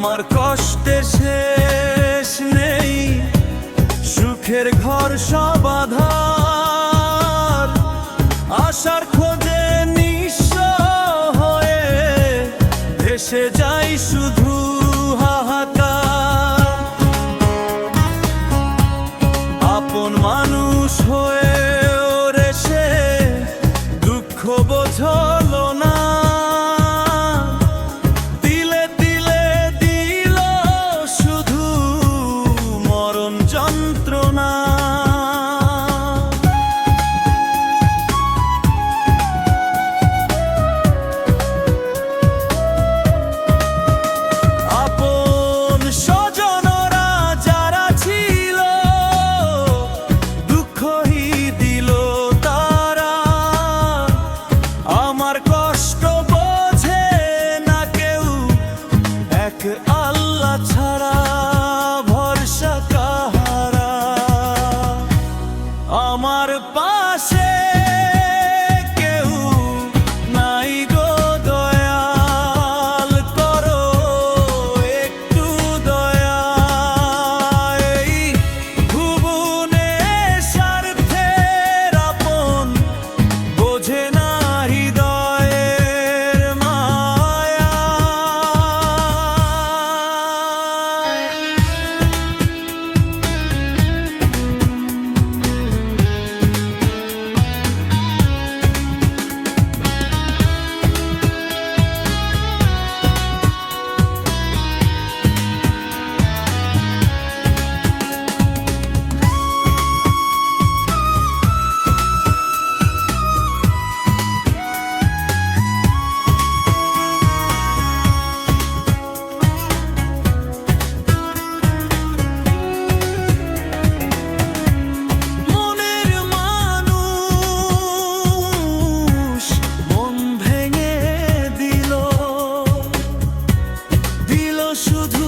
আমার কষ্টের শেষ নেই, সুখের ঘর সব আঁধার। আশার খোঁজে নিঃস্ব হয়ে ভেসে যাই শুধু হাহাকার। আপন মানুষ হয়ে ওরে সে দুঃখ বোঝলো না, তিলে তিলে দিল শুধু মরণ যন্ত্রণা। আপন স্বজনরা যারা ছিল দুঃখই দিল তারা, আমার কষ্ট বোঝে না কেউ এক আল্লাহ ছাড়া, ভরসা কাহারা। আমার পাশে কেউ নাই গো দয়াল, করো একটু দয়া। এই ভুবনে স্বার্থের আপন বোঝে না হৃদয়ের মায়া। মনের মানুষ মন ভেঙে দিল, দিল শুধু